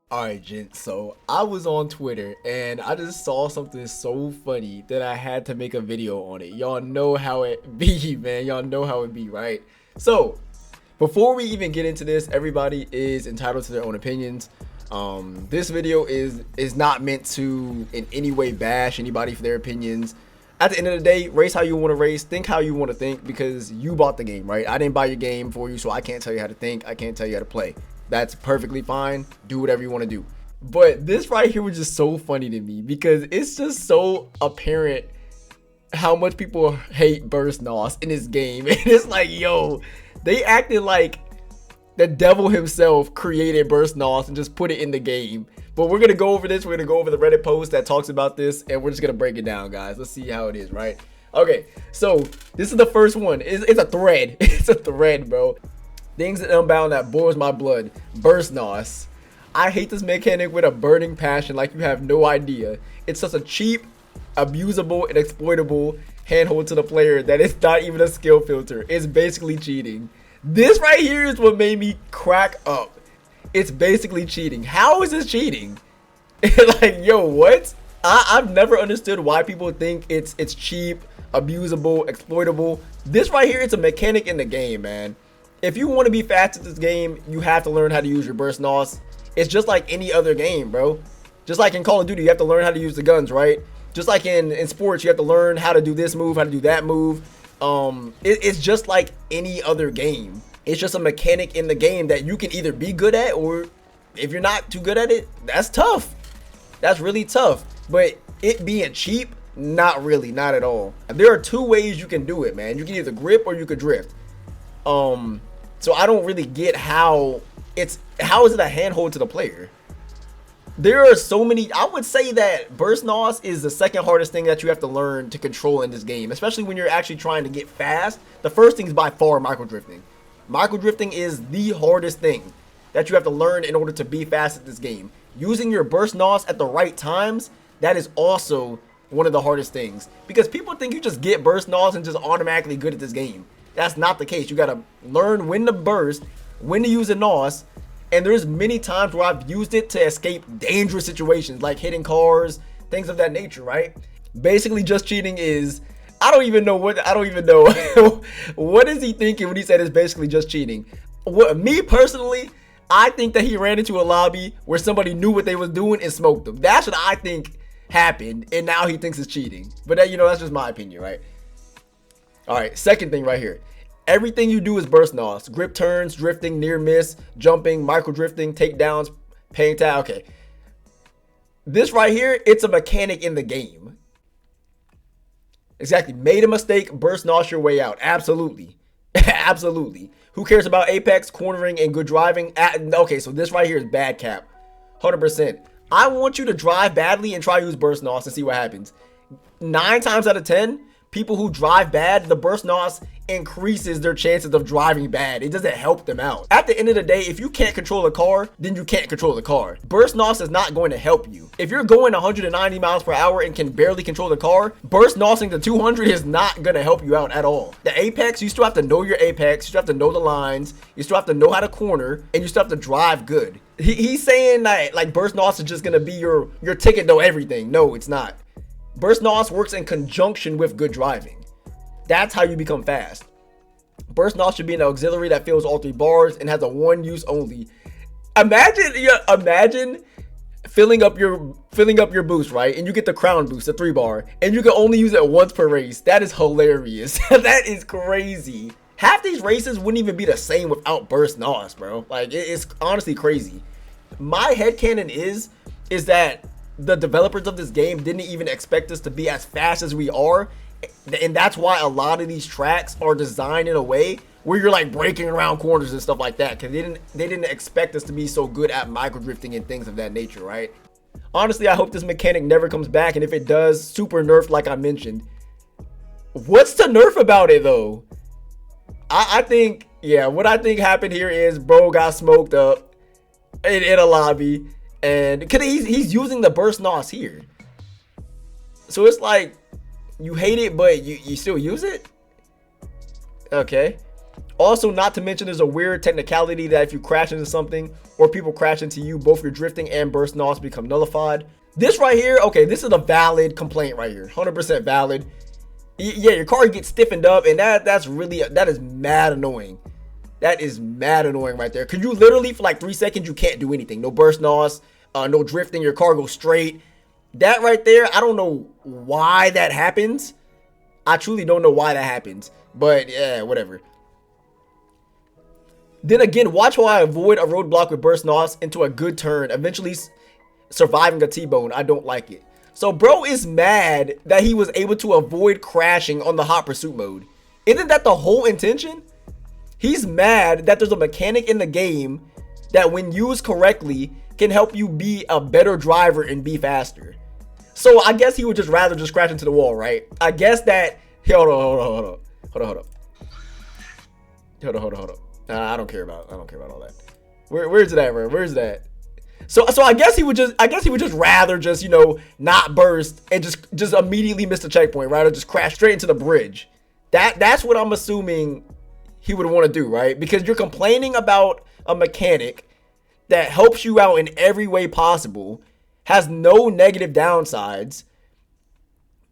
Alright, gents, so I was on Twitter and I just saw something so funny that I had to make a video on it. Y'all know how it be, man. Y'all know how it be, right? So, before we even get into this, everybody is entitled to their own opinions. This video is not meant to in any way bash anybody for their opinions. At the end of the day, race how you want to race, think how you want to think, because you bought the game, right? I didn't buy your game for you, so I can't tell you how to think. I can't tell you how to play. That's perfectly fine. Do whatever you want to do. But this right here was just so funny to me because it's just so apparent how much people hate Burst Nos in this game. And it's like, yo, they acted like the devil himself created Burst Nos and just put it in the game. But we're going to go over this. We're going to go over the Reddit post that talks about this. And we're just going to break it down, guys. Let's see how it is, right? Okay, so this is the first one. It's a thread. It's a thread, bro. Things in Unbound that boils my blood. Burst Nos. I hate this mechanic with a burning passion like you have no idea. It's such a cheap, abusable, and exploitable handhold to the player that it's not even a skill filter. It's basically cheating. This right here is what made me crack up. It's basically cheating. How is this cheating? Like, yo, what? I've never understood why people think it's cheap, abusable, exploitable. This right here, it's a mechanic in the game, man. If you want to be fast at this game, you have to learn how to use your burst nos. It's just like any other game, bro. Just like in Call of Duty, you have to learn how to use the guns, right? Just like in sports, you have to learn how to do this move, how to do that move. It's just like any other game. It's just a mechanic in the game that you can either be good at, or if you're not too good at it, that's tough. That's really tough. But it being cheap, not really, not at all. There are two ways you can do it, man. You can either grip or you could drift. So I don't really get how is it a handhold to the player? There are so many. I would say that Burst Nos is the second hardest thing that you have to learn to control in this game, especially when you're actually trying to get fast. The first thing is by far micro drifting. Micro drifting is the hardest thing that you have to learn in order to be fast at this game. Using your Burst Nos at the right times, that is also one of the hardest things, because people think you just get Burst Nos and just automatically good at this game. That's not the case. You gotta learn when to burst, when to use a NOS, and there's many times where I've used it to escape dangerous situations like hitting cars, things of that nature, right? Basically, just cheating is, I don't even know what what is he thinking when he said it's basically just cheating. Me personally, I think that he ran into a lobby where somebody knew what they was doing and smoked them. That's what I think happened, and now he thinks it's cheating. But that, that's just my opinion, right? All right, second thing right here. Everything you do is burst nos. Grip turns, drifting, near miss, jumping, micro drifting, takedowns, paying tag. Okay. This right here, it's a mechanic in the game. Exactly. Made a mistake, burst nos your way out. Absolutely. Absolutely. Who cares about apex, cornering, and good driving? Okay, so this right here is bad cap. 100%. I want you to drive badly and try to use burst nos and see what happens. 9 times out of 10, people who drive bad, the burst nos increases their chances of driving bad. It doesn't help them out. At the end of the day, if you can't control a car, then you can't control the car. Burst nos is not going to help you. If you're going 190 miles per hour and can barely control the car, burst nosing to 200 is not going to help you out at all. The apex, you still have to know your apex, you still have to know the lines, you still have to know how to corner, and you still have to drive good. He's saying that like burst nos is just going to be your ticket to everything. No, it's not. Burst nos works in conjunction with good driving. That's how you become fast. Burst nos should be an auxiliary that fills all 3 bars and has a 1 use only. Imagine filling up your boost, right? And you get the crown boost, the 3 bar, and you can only use it once per race. That is hilarious. That is crazy. Half these races wouldn't even be the same without burst nos, bro. Like, it's honestly crazy. My headcanon is that the developers of this game didn't even expect us to be as fast as we are, and that's why a lot of these tracks are designed in a way where you're like breaking around corners and stuff like that, because they didn't expect us to be so good at micro drifting and things of that nature, right? Honestly, I hope this mechanic never comes back, and if it does, super nerfed like I mentioned. What's the nerf about it though? I think, yeah, what I think happened here is bro got smoked up in a lobby, and because he's using the burst nos here, so it's like you hate it but you still use it. Okay, Also, not to mention, there's a weird technicality that if you crash into something or people crash into you, both your drifting and burst NOS become nullified. This right here, okay, this is a valid complaint right here, 100% valid. Yeah, your car gets stiffened up, and that is mad annoying. That is mad annoying right there. Cause you literally for like 3 seconds you can't do anything. No burst NOS, no drifting. Your car goes straight. That right there, I don't know why that happens. I truly don't know why that happens. But yeah, whatever. Then again, watch how I avoid a roadblock with burst NOS into a good turn, eventually surviving a T-bone. I don't like it. So bro is mad that he was able to avoid crashing on the hot pursuit mode. Isn't that the whole intention? He's mad that there's a mechanic in the game that when used correctly can help you be a better driver and be faster. So I guess he would just rather just crash into the wall, right? I guess that, hold on. I don't care about all that. Where's it at, bro? Where's that? So I guess he would just rather just, you know, not burst and just immediately miss the checkpoint, right? Or just crash straight into the bridge. That's what I'm assuming he would want to do, right? Because you're complaining about a mechanic that helps you out in every way possible, has no negative downsides,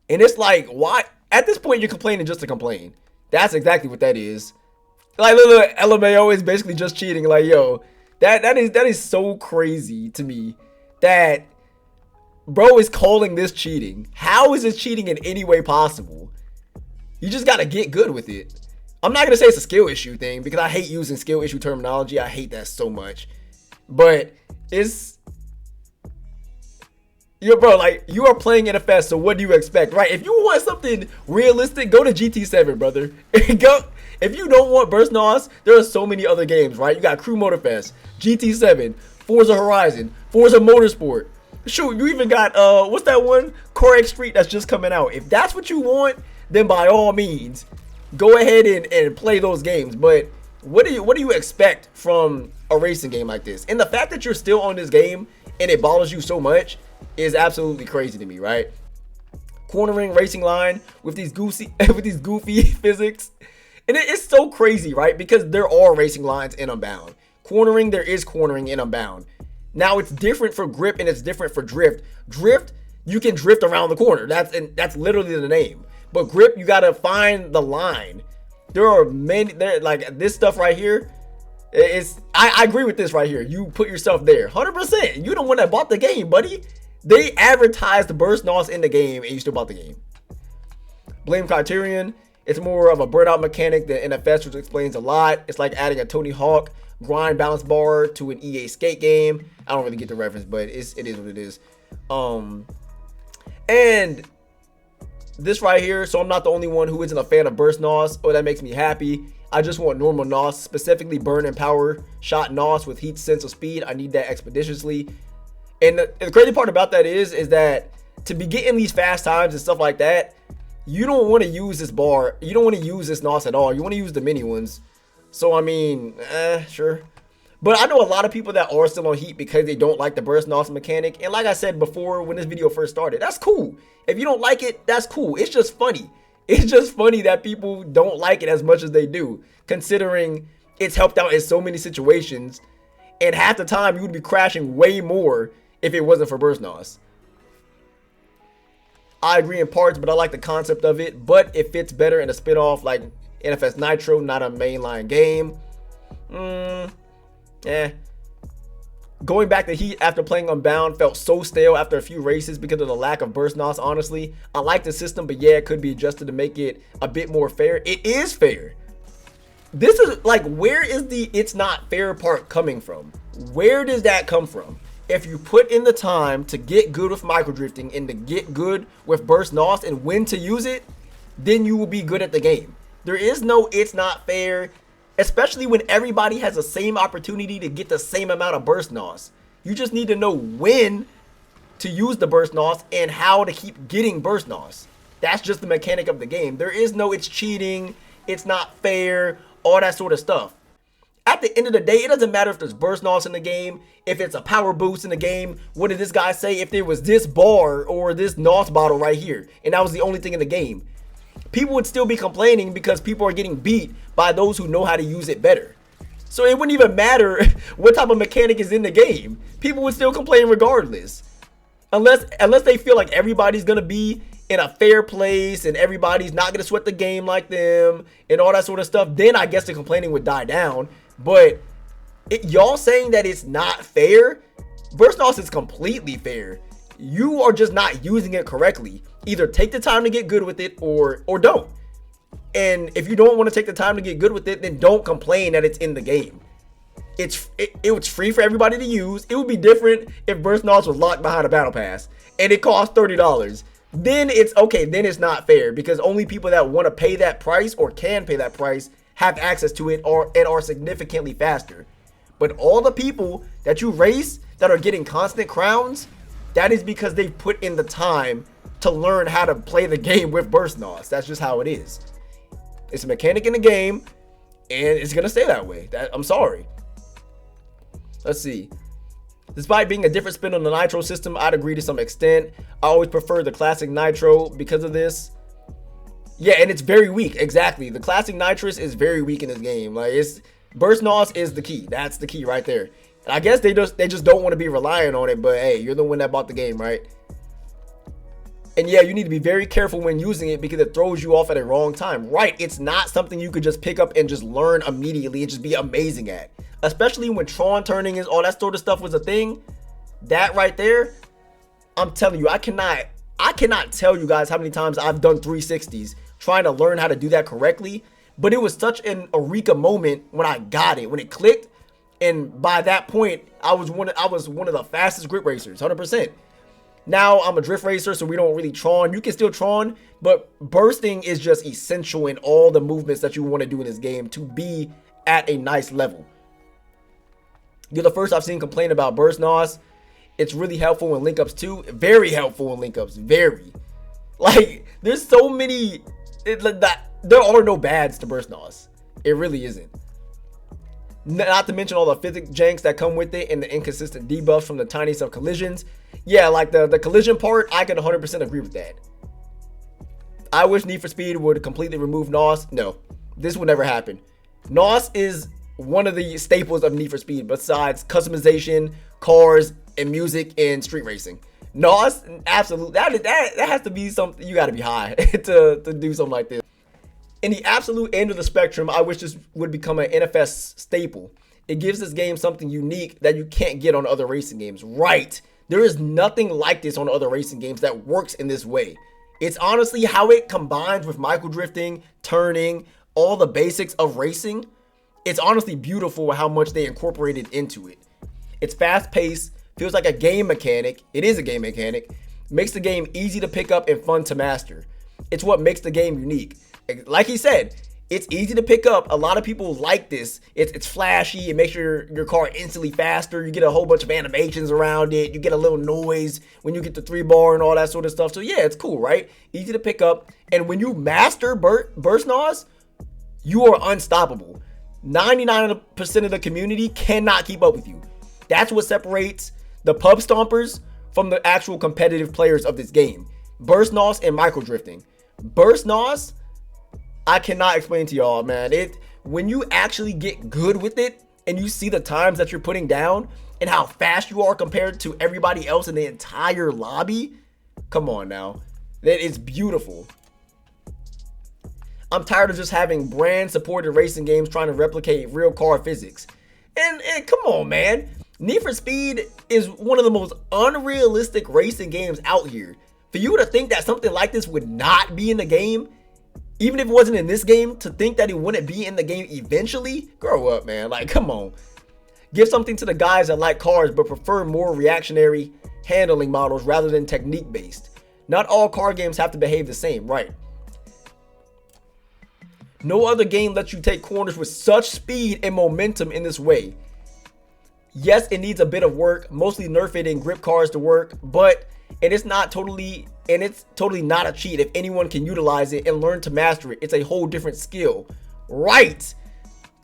and it's like, why? At this point, you're complaining just to complain. That's exactly what that is. Like, look, LMAO is basically just cheating. Like, yo, that is so crazy to me that bro is calling this cheating. How is this cheating in any way possible? You just gotta get good with it. I'm not gonna say it's a skill issue thing because I hate using skill issue terminology. I hate that so much. But it's, yo, bro, like, you are playing NFS, so what do you expect, right? If you want something realistic, go to GT7, brother. Go. If you don't want burst NOS, there are so many other games, right? You got Crew Motorfest, GT7, Forza Horizon, Forza Motorsport. Shoot, you even got what's that one? Core X Street that's just coming out. If that's what you want, then by all means, go ahead and play those games. But what do you expect from a racing game like this? And the fact that you're still on this game and it bothers you so much is absolutely crazy to me, right? Cornering racing line with these goofy physics. And it's so crazy, right? Because there are racing lines in Unbound. Cornering, there is cornering in Unbound. Now it's different for grip and it's different for drift. Drift, you can drift around the corner. That's literally the name. But grip, you gotta find the line. There are many, like this stuff right here. I agree with this right here. You put yourself there, 100%. You the one that bought the game, buddy. They advertised the burst NOS in the game and you still bought the game. Blame Criterion. It's more of a burnout mechanic than NFS, which explains a lot. It's like adding a Tony Hawk grind balance bar to an EA skate game. I don't really get the reference, but it is what it is. And this right here, so I'm not the only one who isn't a fan of burst NOS. Oh, that makes me happy. I just want normal NOS, specifically burn and power shot NOS with heat sense of speed. I need that expeditiously. And the crazy part about that is that to be getting these fast times and stuff like that, you don't want to use this bar. You don't want to use this NOS at all. You want to use the mini ones. So, I mean, sure. But I know a lot of people that are still on heat because they don't like the burst NOS mechanic. And like I said before when this video first started, that's cool. If you don't like it, that's cool. It's just funny. It's just funny that people don't like it as much as they do, considering it's helped out in so many situations. And half the time, you would be crashing way more if it wasn't for burst NOS. I agree in parts, but I like the concept of it. But it fits better in a spin-off like NFS Nitro, not a mainline game. Going back to Heat after playing Unbound felt so stale after a few races because of the lack of burst NOS, honestly. I like the system, but yeah, it could be adjusted to make it a bit more fair. It is fair. This is like, where is the it's not fair part coming from? Where does that come from? If you put in the time to get good with microdrifting and to get good with burst NOS and when to use it, then you will be good at the game. There is no it's not fair, especially when everybody has the same opportunity to get the same amount of burst NOS. You just need to know when to use the burst NOS and how to keep getting burst NOS. That's just the mechanic of the game. There is no it's cheating, it's not fair, all that sort of stuff. At the end of the day, it doesn't matter if there's burst NOS in the game, if it's a power boost in the game. What did this guy say? If there was this bar or this NOS bottle right here, and that was the only thing in the game. people would still be complaining because people are getting beat by those who know how to use it better. So it wouldn't even matter what type of mechanic is in the game. People would still complain regardless. Unless they feel like everybody's going to be in a fair place and everybody's not going to sweat the game like them and all that sort of stuff, then I guess the complaining would die down. But y'all saying that it's not fair, Burst NOS is completely fair. You are just not using it correctly. Either take the time to get good with it or don't. And if you don't want to take the time to get good with it, then don't complain that it's in the game. It's free for everybody to use. It would be different if Burst NOS was locked behind a battle pass and it cost $30. Then it's okay. Then it's not fair because only people that want to pay that price or can pay that price have access to it and are significantly faster. But all the people that you race that are getting constant crowns, that is because they put in the time to learn how to play the game with Burst NOS. That's just how it is. It's a mechanic in the game, and it's gonna stay that way. I'm sorry. Let's see. Despite being a different spin on the Nitro system, I'd agree to some extent. I always prefer the classic Nitro because of this. Yeah, and it's very weak. Exactly. The classic Nitrous is very weak in this game. Like, Burst NOS is the key. That's the key right there. And I guess they just don't want to be reliant on it, but hey, you're the one that bought the game, right? And yeah, you need to be very careful when using it because it throws you off at a wrong time. Right, it's not something you could just pick up and just learn immediately and just be amazing at. Especially when Tron turning is all that sort of stuff was a thing. That right there, I'm telling you, I cannot tell you guys how many times I've done 360s trying to learn how to do that correctly. But it was such an eureka moment when I got it, when it clicked. And by that point, I was one of the fastest grip racers, 100%. Now I'm a drift racer, so we don't really Tron. You can still Tron, but bursting is just essential in all the movements that you want to do in this game to be at a nice level. You're the first I've seen complain about Burst NOS. It's really helpful in link-ups too. Very helpful in link-ups. Very. Like, there's so many... there are no bads to Burst NOS. It really isn't. Not to mention all the physics janks that come with it and the inconsistent debuffs from the tiniest of collisions. Yeah, like the collision part, I can 100% agree with that. I wish Need for Speed would completely remove NOS. No, this would never happen. NOS is one of the staples of Need for Speed besides customization, cars, and music and street racing. NOS, absolutely, that has to be something, you got to be high to do something like this. In the absolute end of the spectrum, I wish this would become an NFS staple. It gives this game something unique that you can't get on other racing games. Right. There is nothing like this on other racing games that works in this way. It's honestly how it combines with micro drifting, turning, all the basics of racing. It's honestly beautiful how much they incorporated into it. It's fast paced, feels like a game mechanic. It is a game mechanic. Makes the game easy to pick up and fun to master. It's what makes the game unique. Like he said, it's easy to pick up. A lot of people like this. It's flashy. It makes your car instantly faster. You get a whole bunch of animations around it. You get a little noise when you get the 3-bar and all that sort of stuff. So yeah, it's cool, right? Easy to pick up. And when you master Burst NOS, you are unstoppable. 99% of the community cannot keep up with you. That's what separates the pub stompers from the actual competitive players of this game. Burst NOS and micro drifting. Burst NOS, I cannot explain to y'all, man. When you actually get good with it and you see the times that you're putting down and how fast you are compared to everybody else in the entire lobby, come on now. That is beautiful. I'm tired of just having brand supported racing games trying to replicate real car physics. And come on, man. Need for Speed is one of the most unrealistic racing games out here. For you to think that something like this would not be in the game, even if it wasn't in this game, to think that it wouldn't be in the game eventually, grow up, man. Like, come on. Give something to the guys that like cars but prefer more reactionary handling models rather than technique based. Not all car games have to behave the same, right? No other game lets you take corners with such speed and momentum in this way. Yes, it needs a bit of work, mostly nerf it in grip cars to work, but it's totally not a cheat if anyone can utilize it and learn to master it. It's a whole different skill. Right.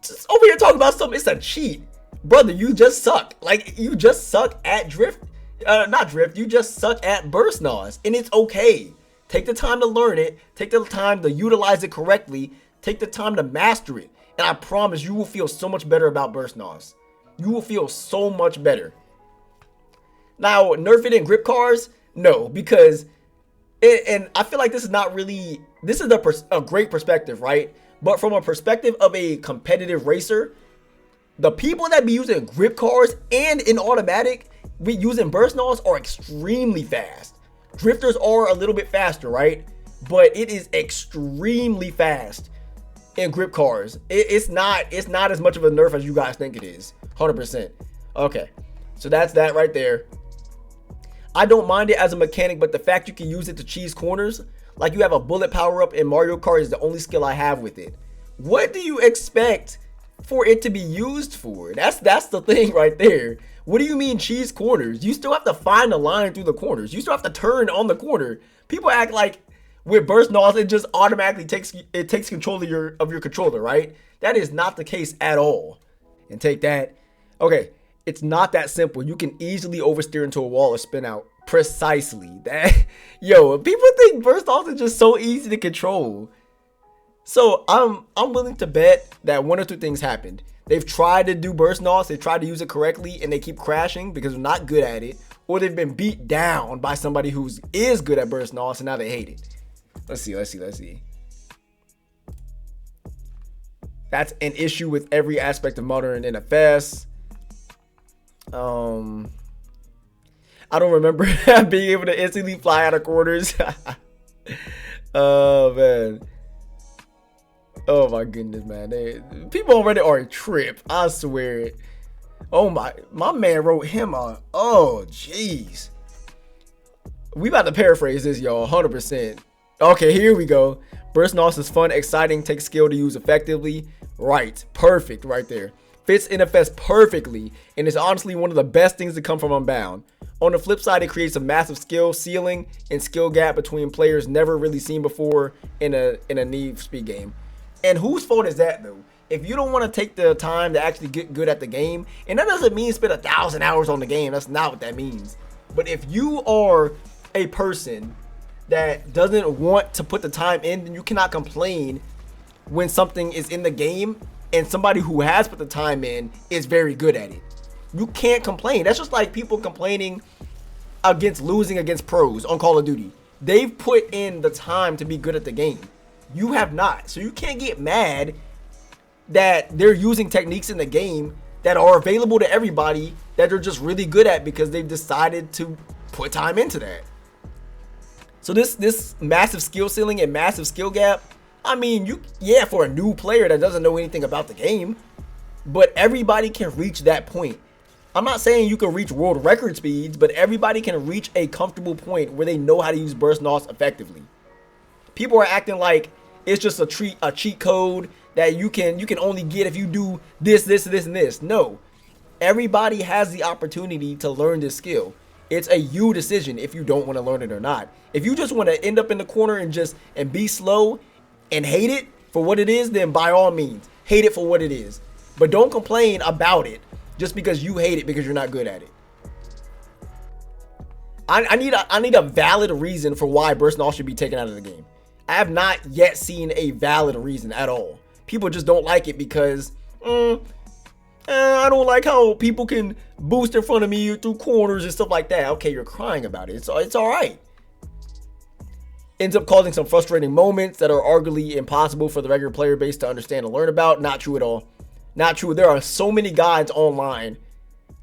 Just over here talking about something, it's a cheat. Brother, you just suck. Like, you just suck at drift. Not drift, you just suck at Burst NOS. And it's okay. Take the time to learn it. Take the time to utilize it correctly. Take the time to master it. And I promise you will feel so much better about burst NOS. You will feel so much better. Now, nerf it in grip cars? No, because and I feel like this is not really, this is a great perspective, right? But from a perspective of a competitive racer, the people that be using grip cars and in automatic, we using burst NOS are extremely fast. Drifters are a little bit faster, right? But it is extremely fast in grip cars. It's not as much of a nerf as you guys think it is. 100%. Okay, so that's that right there. I don't mind it as a mechanic, but the fact you can use it to cheese corners, like you have a bullet power up in Mario Kart, is the only skill I have with it. What do you expect for it to be used for? That's the thing right there. What do you mean cheese corners? You still have to find a line through the corners. You still have to turn on the corner. People act like with burst NOS it just automatically takes control of your controller, right? That is not the case at all. And take that. Okay, it's not that simple. You can easily oversteer into a wall or spin out. Precisely. That, yo, people think burst NOS is just so easy to control. So I'm willing to bet that one or two things happened. They've tried to do burst NOS, they tried to use it correctly, and they keep crashing because they're not good at it, or they've been beat down by somebody who is good at burst NOS and now they hate it. Let's see. That's an issue with every aspect of modern NFS. I don't remember being able to instantly fly out of corners. Oh man. Oh my goodness, man. People already are a trip. I swear it. Oh my man wrote him on. Oh jeez. We about to paraphrase this, y'all. 100%. Okay, here we go. Burst NOS is fun, exciting, takes skill to use effectively. Right. Perfect right there. Fits NFS perfectly, and is honestly one of the best things to come from Unbound. On the flip side, it creates a massive skill ceiling and skill gap between players never really seen before in a Need for Speed game. And whose fault is that though? If you don't want to take the time to actually get good at the game, and that doesn't mean spend 1,000 hours on the game, that's not what that means. But if you are a person that doesn't want to put the time in, then you cannot complain when something is in the game and somebody who has put the time in is very good at it. You can't complain. That's just like people complaining against losing against pros on Call of Duty. They've put in the time to be good at the game. You have not. So you can't get mad that they're using techniques in the game that are available to everybody that they're just really good at because they've decided to put time into that. So this massive skill ceiling and massive skill gap, I mean, yeah, for a new player that doesn't know anything about the game, but everybody can reach that point. I'm not saying you can reach world record speeds, but everybody can reach a comfortable point where they know how to use burst NOS effectively. People are acting like it's just a cheat code that you can only get if you do this, and this. No, everybody has the opportunity to learn this skill. It's a you decision if you don't want to learn it or not. If you just want to end up in the corner and be slow and hate it for what it is, then by all means, hate it for what it is. But don't complain about it just because you hate it because you're not good at it. I need a valid reason for why burst NOS should be taken out of the game. I have not yet seen a valid reason at all. People just don't like it because I don't like how people can boost in front of me through corners and stuff like that. Okay, you're crying about it. It's all right. Ends up causing some frustrating moments that are arguably impossible for the regular player base to understand and learn about. Not true at all. Not true. There are so many guides online.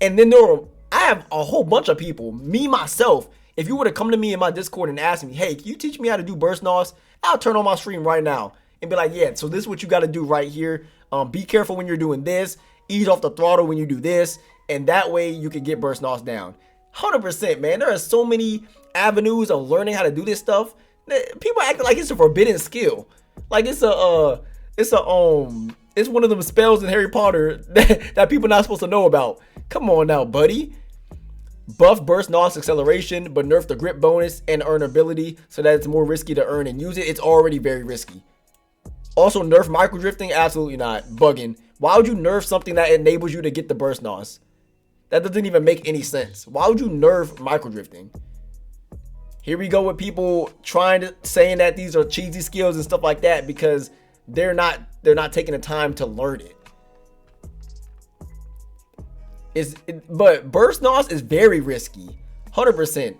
And then I have a whole bunch of people, me myself. If you were to come to me in my Discord and ask me, hey, can you teach me how to do burst NOS? I'll turn on my stream right now and be like, yeah, so this is what you got to do right here. Be careful when you're doing this. Ease off the throttle when you do this. And that way you can get burst NOS down. 100%, man. There are so many avenues of learning how to do this stuff. People acting like it's a forbidden skill. Like it's one of them spells in Harry Potter that people not supposed to know about. Come on now, buddy. Buff burst NOS acceleration, but nerf the grip bonus and earn ability so that it's more risky to earn and use it. It's already very risky. Also, nerf micro drifting? Absolutely not. Bugging. Why would you nerf something that enables you to get the burst NOS? That doesn't even make any sense. Why would you nerf micro drifting? Here we go with people saying that these are cheesy skills and stuff like that because they're not taking the time to learn it. But burst nos is very risky, 100%.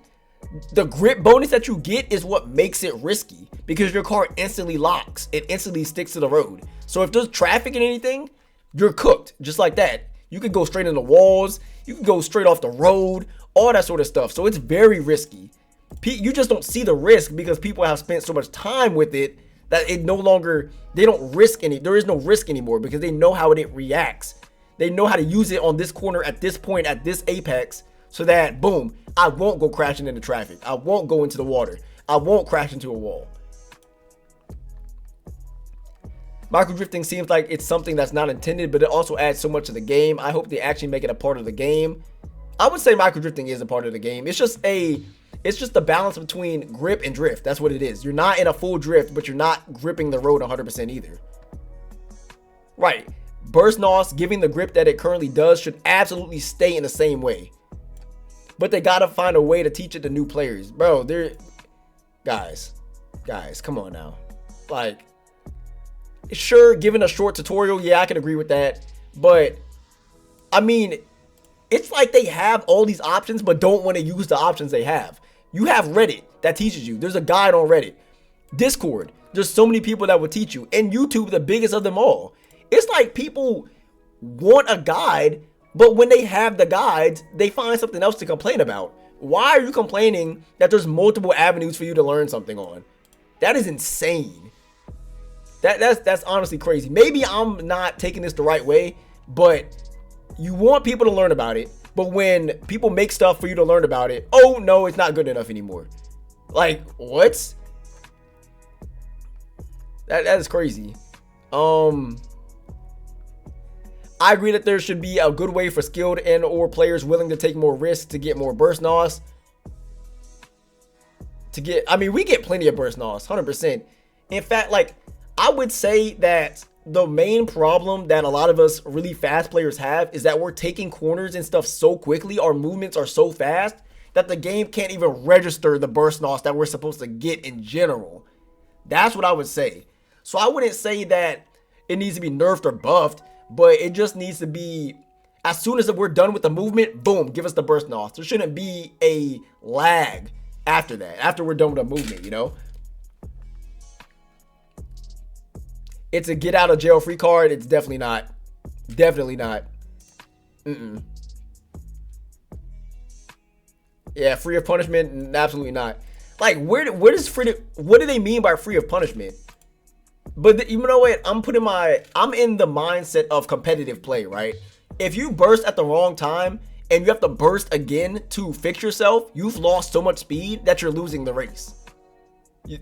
The grip bonus that you get is what makes it risky because your car instantly locks. It instantly sticks to the road. So if there's traffic and anything, you're cooked just like that. You could go straight into walls. You can go straight off the road, all that sort of stuff. So it's very risky. You just don't see the risk because people have spent so much time with it that it no longer, they don't risk any, there is no risk anymore because they know how it reacts. They know how to use it on this corner at this point, at this apex, so that boom, I won't go crashing into traffic. I won't go into the water. I won't crash into a wall. Micro drifting seems like it's something that's not intended, but it also adds so much to the game. I hope they actually make it a part of the game. I would say micro drifting is a part of the game. It's just the balance between grip and drift. That's what it is. You're not in a full drift, but you're not gripping the road 100% either. Right. Burst nos, giving the grip that it currently does, should absolutely stay in the same way. But they gotta find a way to teach it to new players. Bro, guys, come on now. Like, sure, given a short tutorial, yeah, I can agree with that. But, I mean, it's like they have all these options, but don't want to use the options they have. You have Reddit that teaches you. There's a guide on Reddit. Discord, there's so many people that will teach you. And YouTube, the biggest of them all. It's like people want a guide, but when they have the guides, they find something else to complain about. Why are you complaining that there's multiple avenues for you to learn something on? That is insane. That's honestly crazy. Maybe I'm not taking this the right way, but you want people to learn about it. But when people make stuff for you to learn about it, oh no, it's not good enough anymore. Like, what? That is crazy. I agree that there should be a good way for skilled and or players willing to take more risks to get more burst nos. I mean, we get plenty of burst nos, 100%. In fact, like, I would say that the main problem that a lot of us really fast players have is that we're taking corners and stuff so quickly. Our movements are so fast that the game can't even register the burst nos that we're supposed to get in general. That's what I would say. So I wouldn't say that it needs to be nerfed or buffed, but it just needs to be, as soon as we're done with the movement, boom, give us the burst nos. There shouldn't be a lag after that, after we're done with the movement, you know? It's a get out of jail free card. It's definitely not. Definitely not. Yeah, free of punishment, absolutely not. Like, what do they mean by free of punishment? But you know what? I'm in the mindset of competitive play, right? If you burst at the wrong time and you have to burst again to fix yourself, you've lost so much speed that you're losing the race.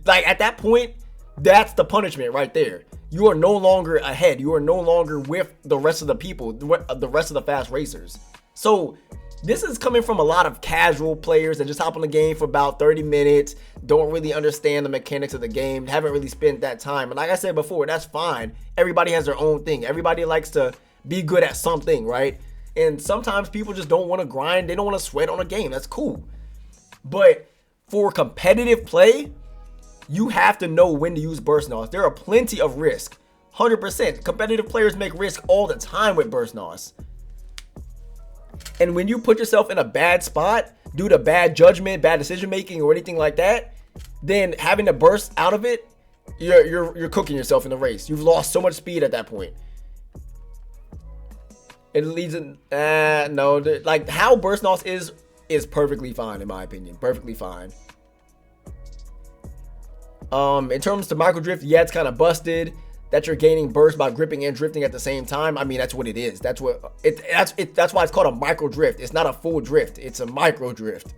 Like, at that point, that's the punishment right there. You are no longer ahead. You are no longer with the rest of the people, the rest of the fast racers. So this is coming from a lot of casual players that just hop on the game for about 30 minutes, don't really understand the mechanics of the game, haven't really spent that time. And like I said before, that's fine. Everybody has their own thing. Everybody likes to be good at something, right? And sometimes people just don't want to grind. They don't want to sweat on a game. That's cool. But for competitive play, you have to know when to use burst nos. There are plenty of risk. 100%. Competitive players make risk all the time with burst nos. And when you put yourself in a bad spot due to bad judgment, bad decision making, or anything like that, then having to burst out of it, you're cooking yourself in the race. You've lost so much speed at that point. It leads in no, like how burst nos is perfectly fine in my opinion. Perfectly fine. In terms of micro drift, yeah, it's kind of busted that you're gaining burst by gripping and drifting at the same time. I mean, that's what it is. That's why it's called a micro drift. It's not a full drift. It's a micro drift.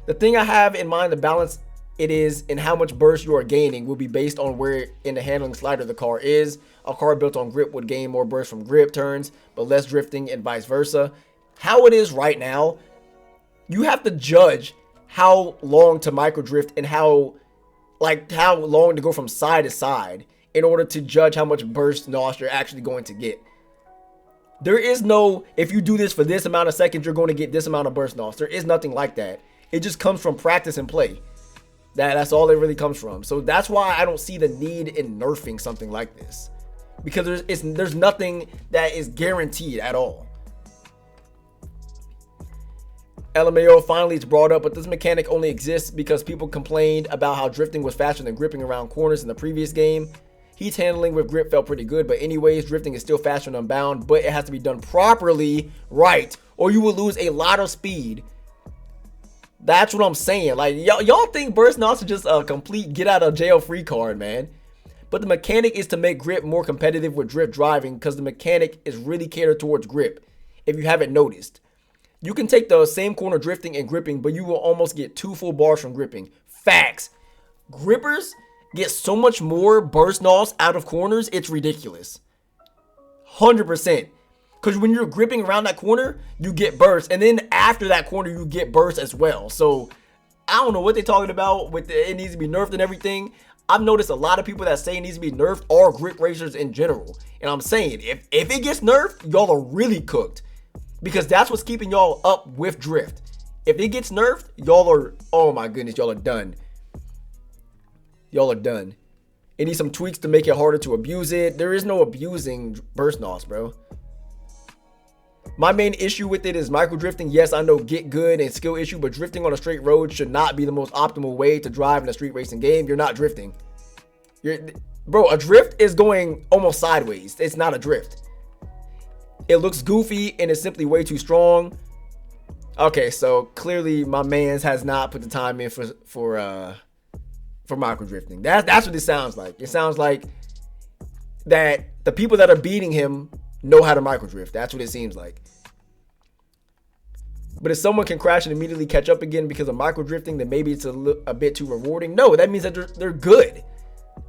The thing I have in mind, the balance it is and how much burst you are gaining will be based on where in the handling slider the car is. A car built on grip would gain more burst from grip turns, but less drifting and vice versa. How it is right now, you have to judge how long to micro drift and how long to go from side to side in order to judge how much burst nos you're actually going to get. There is no, if you do this for this amount of seconds, you're going to get this amount of burst nos. There is nothing like that. It just comes from practice and play. That's all it really comes from. So that's why I don't see the need in nerfing something like this, because there's nothing that is guaranteed at all. LMAO, finally it's brought up, but this mechanic only exists because people complained about how drifting was faster than gripping around corners in the previous game. Heat's handling with grip felt pretty good, but anyways, drifting is still faster than Unbound, but it has to be done properly, right, or you will lose a lot of speed. That's what I'm saying. Like, y'all think burst knocks are just a complete get out of jail free card, man. But the mechanic is to make grip more competitive with drift driving, because the mechanic is really catered towards grip, if you haven't noticed. You can take the same corner drifting and gripping, but you will almost get 2 full bars from gripping. Facts. Grippers get so much more burst knocks out of corners, it's ridiculous. 100%. Because when you're gripping around that corner, you get burst. And then after that corner, you get burst as well. So, I don't know what they're talking about with it needs to be nerfed and everything. I've noticed a lot of people that say it needs to be nerfed are grip racers in general. And I'm saying, if it gets nerfed, y'all are really cooked. Because that's what's keeping y'all up with drift. If it gets nerfed, y'all are, oh my goodness, y'all are done. Y'all are done. It needs some tweaks to make it harder to abuse it. There is no abusing burst knocks, bro. My main issue with it is micro drifting. Yes, I know get good and skill issue, but drifting on a straight road should not be the most optimal way to drive in a street racing game. You're not drifting. Bro, a drift is going almost sideways. It's not a drift. It looks goofy and is simply way too strong. Okay, so clearly my man's has not put the time in for micro drifting. That's what it sounds like. It sounds like that the people that are beating him know how to micro drift. That's what it seems like. But if someone can crash and immediately catch up again because of micro drifting, then maybe it's a bit too rewarding. No, that means that they're good.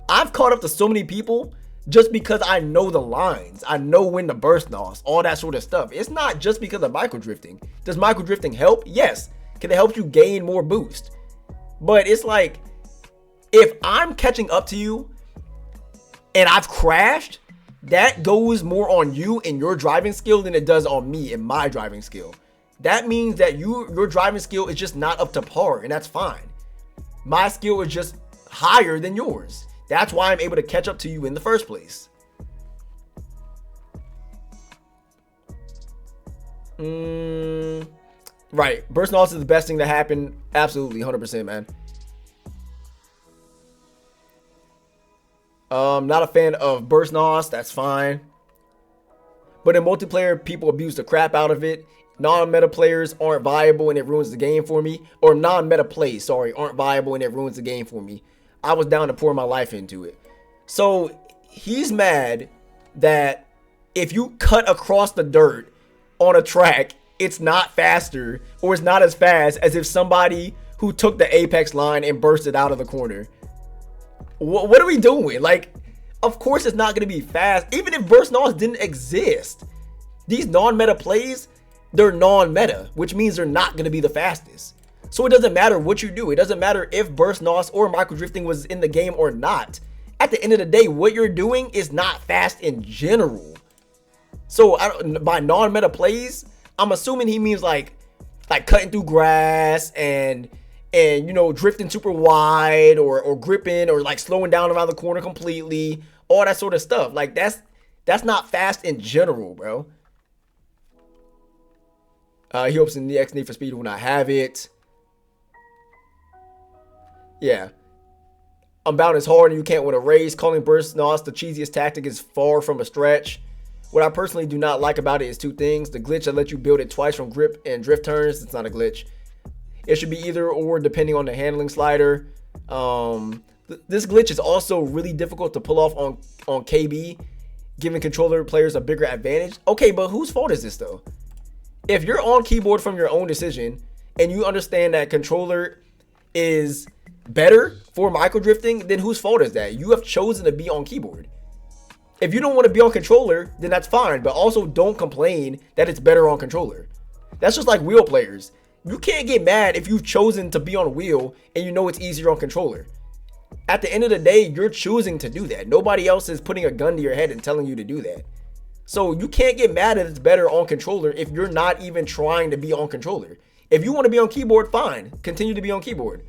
I've caught up to so many people just because I know the lines. I know when to burst knocks, all that sort of stuff. It's not just because of micro drifting. Does micro drifting help? Yes. Can it help you gain more boost? But it's like, if I'm catching up to you and I've crashed, that goes more on you and your driving skill than it does on me and my driving skill. That means that your driving skill is just not up to par, and that's fine. My skill is just higher than yours. That's why I'm able to catch up to you in the first place. Right. Burst knocks is the best thing to happen. Absolutely. 100%, man. Not a fan of burst knocks. That's fine. But in multiplayer, people abuse the crap out of it. Non-meta players aren't viable and it ruins the game for me. Or non-meta plays, sorry, aren't viable and it ruins the game for me. I was down to pour my life into it. So he's mad that if you cut across the dirt on a track, it's not faster or it's not as fast as if somebody who took the apex line and bursted out of the corner. What are we doing? Like, of course it's not going to be fast. Even if burst knocks didn't exist, these non-meta plays, they're non-meta, which means they're not going to be the fastest. So it doesn't matter what you do. It doesn't matter if burst knocks or micro drifting was in the game or not. At the end of the day, what you're doing is not fast in general. So by non-meta plays, I'm assuming he means like cutting through grass and you know, drifting super wide or gripping or like slowing down around the corner completely, all that sort of stuff. Like that's not fast in general, bro. He hopes in the next Need for Speed will not have it. Yeah. Unbound is hard and you can't win a race. Calling burst knocks the cheesiest tactic is far from a stretch. What I personally do not like about it is two things. The glitch that lets you build it twice from grip and drift turns. It's not a glitch. It should be either or depending on the handling slider. This glitch is also really difficult to pull off on KB, giving controller players a bigger advantage. Okay, but whose fault is this though? If you're on keyboard from your own decision and you understand that controller is better for micro drifting, then whose fault is that? You have chosen to be on keyboard. If you don't want to be on controller, then that's fine, but also don't complain that it's better on controller. That's just like wheel players. You can't get mad if you've chosen to be on wheel and you know it's easier on controller. At the end of the day, you're choosing to do that. Nobody else is putting a gun to your head and telling you to do that. So you can't get mad that it's better on controller if you're not even trying to be on controller. If you want to be on keyboard, fine. Continue to be on keyboard.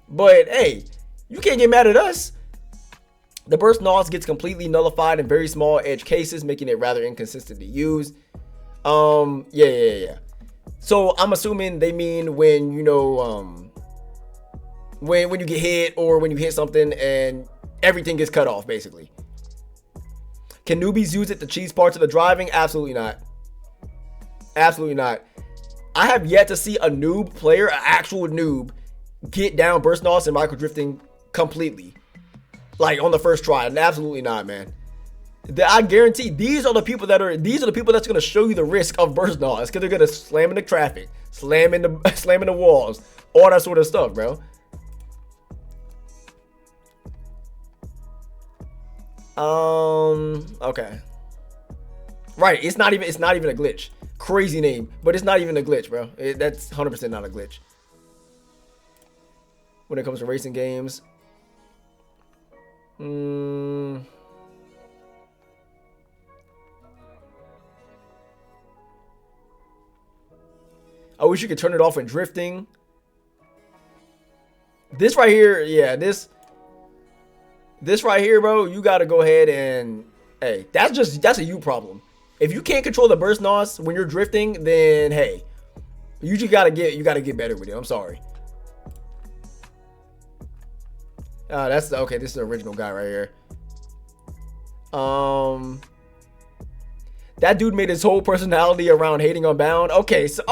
But hey, you can't get mad at us. The burst NOS gets completely nullified in very small edge cases, making it rather inconsistent to use. Yeah. So I'm assuming they mean when, you know, when you get hit or when you hit something and everything gets cut off, basically. Can newbies use it to cheese parts of the driving? Absolutely not. Absolutely not. I have yet to see a noob player, an actual noob, get down burst NOS and micro drifting completely, like on the first try. And absolutely not, man. I guarantee these are the people that's gonna show you the risk of burst NOS, because they're gonna slam into traffic, slam into walls, all that sort of stuff, bro. Okay. Right, it's not even a glitch. Crazy name, but it's not even a glitch, bro. That's 100% not a glitch. When it comes to racing games, I wish you could turn it off when drifting. This right here, yeah, this right here, bro, you gotta go ahead and, hey, that's a you problem. If you can't control the burst NOS when you're drifting, then hey, you just gotta get better with it. I'm sorry. That's okay. This is the original guy right here. That dude made his whole personality around hating Unbound. Okay, so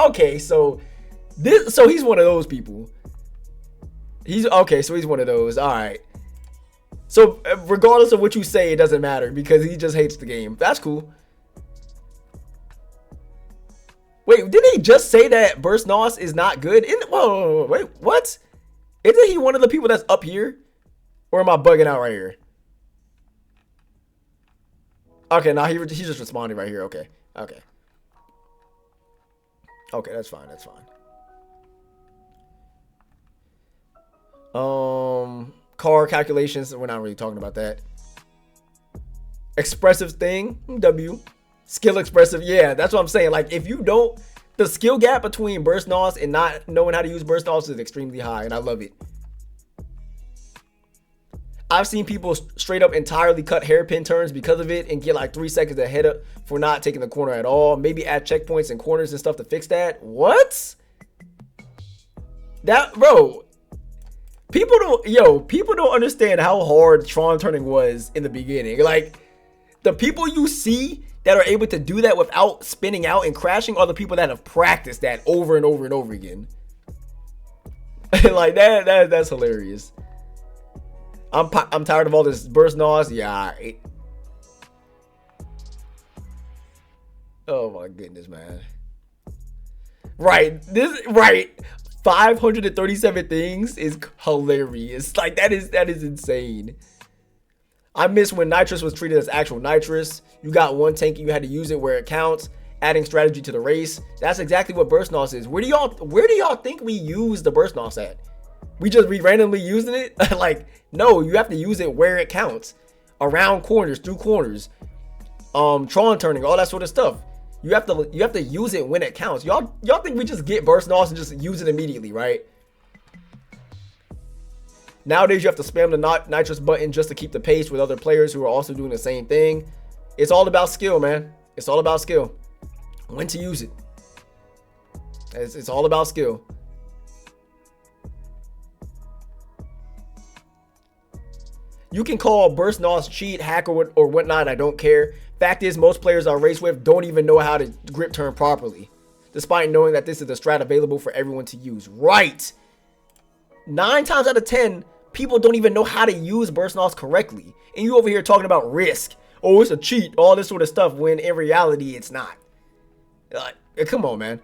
he's one of those people. He's one of those. All right. So regardless of what you say, it doesn't matter because he just hates the game. That's cool. Wait, didn't he just say that burst NOS is not good? Whoa, wait, what? Isn't he one of the people that's up here? Or am I bugging out right here? Okay, now he's just responding right here. Okay, that's fine. Car calculations, we're not really talking about that. Expressive thing, W. Skill expressive, yeah, that's what I'm saying. Like, if you don't, the skill gap between burst NOS and not knowing how to use burst NOS is extremely high, and I love it. I've seen people straight up entirely cut hairpin turns because of it and get like 3 seconds ahead of for not taking the corner at all. Maybe add checkpoints and corners and stuff to fix that. What? That, bro, people don't understand how hard Tron turning was in the beginning. Like, the people you see that are able to do that without spinning out and crashing are the people that have practiced that over and over and over again. Like that's hilarious. I'm tired of all this burst NOS. Yeah. Oh my goodness, man. Right. 537 things is hilarious. Like that is insane. I miss when nitrous was treated as actual nitrous. You got one tank, you had to use it where it counts. Adding strategy to the race. That's exactly what burst NOS is. Where do y'all think we use the burst NOS at? We randomly using it? Like, no, you have to use it where it counts. Around corners, through corners. Tron turning, all that sort of stuff. You have to use it when it counts. Y'all think we just get burst NOS and just use it immediately, right? Nowadays, you have to spam the nitrous button just to keep the pace with other players who are also doing the same thing. It's all about skill, man. It's all about skill. When to use it. It's all about skill. You can call burst NOS cheat, hack, or whatnot. I don't care. Fact is, most players I race with don't even know how to grip turn properly, despite knowing that this is the strat available for everyone to use. Right. 9 times out of 10, people don't even know how to use burst NOS correctly. And you over here talking about risk. Oh, it's a cheat. All this sort of stuff, when in reality, it's not. Like, come on, man.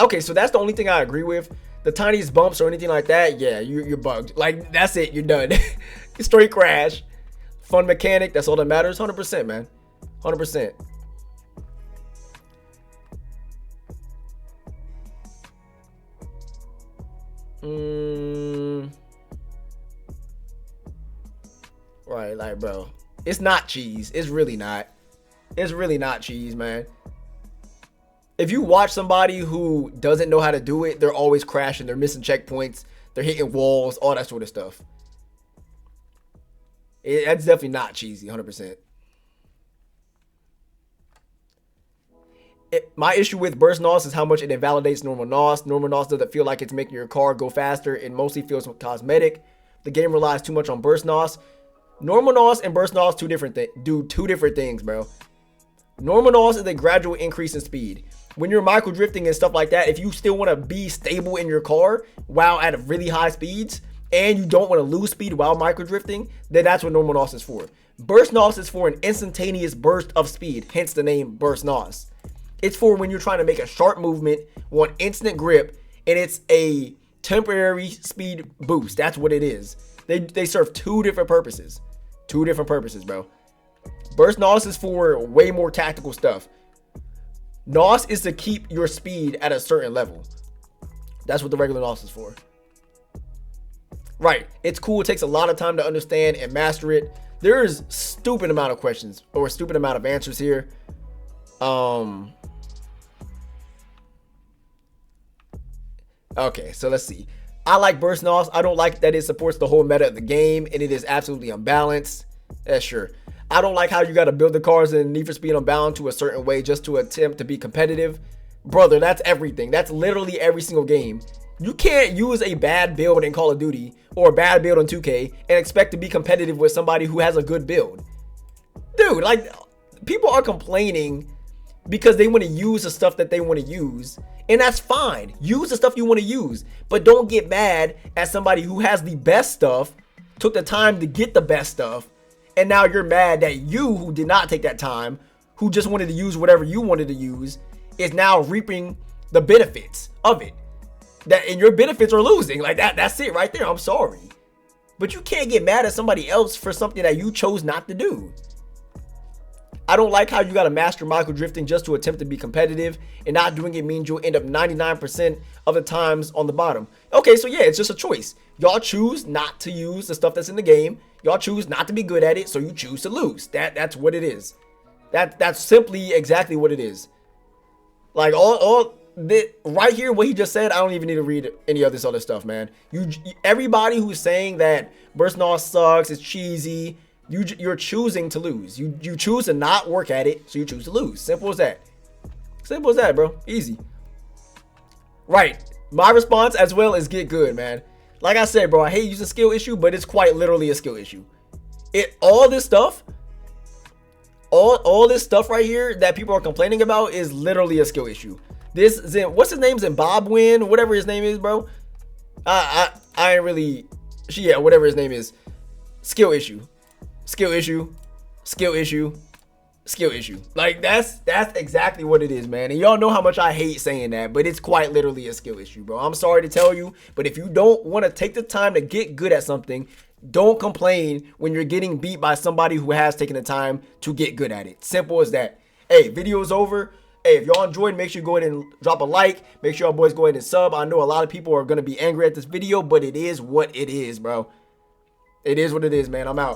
Okay, so that's the only thing I agree with. The tiniest bumps or anything like that, yeah, you're bugged. Like, that's it, you're done. Straight crash. Fun mechanic, that's all that matters. 100%, man. 100%. Right, like, bro, it's not cheese. It's really not. It's really not cheese, man. If you watch somebody who doesn't know how to do it, they're always crashing. They're missing checkpoints. They're hitting walls, all that sort of stuff. That's definitely not cheesy, 100%. My issue with burst NOS is how much it invalidates normal NOS. Normal NOS doesn't feel like it's making your car go faster. It mostly feels cosmetic. The game relies too much on burst NOS. Normal NOS and burst NOS do two different things, bro. Normal NOS is a gradual increase in speed. When you're micro drifting and stuff like that, if you still want to be stable in your car while at really high speeds, and you don't want to lose speed while micro drifting, then that's what normal NOS is for. Burst NOS is for an instantaneous burst of speed, hence the name burst NOS. It's for when you're trying to make a sharp movement, want instant grip, and it's a temporary speed boost. That's what it is. They serve two different purposes. Two different purposes, bro. Burst NOS is for way more tactical stuff. NOS is to keep your speed at a certain level. That's what the regular NOS is for. Right. It's cool. It takes a lot of time to understand and master it. There's stupid amount of questions or a stupid amount of answers here. Okay, so let's see. I like burst NOS. I don't like that it supports the whole meta of the game and it is absolutely unbalanced. Yeah, sure. I don't like how you got to build the cars in Need for Speed Unbound to a certain way just to attempt to be competitive. Brother, that's everything. That's literally every single game. You can't use a bad build in Call of Duty or a bad build on 2K and expect to be competitive with somebody who has a good build. Dude, like, people are complaining because they want to use the stuff that they want to use. And that's fine. Use the stuff you want to use. But don't get mad at somebody who has the best stuff, took the time to get the best stuff, and now you're mad that you, who did not take that time, who just wanted to use whatever you wanted to use, is now reaping the benefits of it. And your benefits are losing. Like, that's it right there. I'm sorry. But you can't get mad at somebody else for something that you chose not to do. I don't like how you got to master micro drifting just to attempt to be competitive, and not doing it means you'll end up 99% of the times on the bottom. Okay, so yeah, it's just a choice. Y'all choose not to use the stuff that's in the game. Y'all choose not to be good at it, so you choose to lose. That's what it is. That's simply exactly what it is. Like, right here, what he just said, I don't even need to read any of this other stuff, man. Everybody who's saying that burst NOS sucks, it's cheesy, you're choosing to lose. You choose to not work at it, so you choose to lose. Simple as that. Simple as that, bro. Easy. Right. My response as well is get good, man. Like I said, bro, I hate using skill issue, but it's quite literally a skill issue. All this stuff right here that people are complaining about is literally a skill issue. What's his name? Zimbabwean, whatever his name is, bro. I ain't really, yeah, whatever his name is. Skill issue. Skill issue, skill issue, skill issue. Like, that's exactly what it is, man. And y'all know how much I hate saying that, but it's quite literally a skill issue, bro. I'm sorry to tell you, but if you don't want to take the time to get good at something, don't complain when you're getting beat by somebody who has taken the time to get good at it. Simple as that. Hey, video is over. Hey, if y'all enjoyed, make sure you go ahead and drop a like. Make sure y'all boys go ahead and sub. I know a lot of people are going to be angry at this video, but it is what it is, bro. It is what it is, man. I'm out.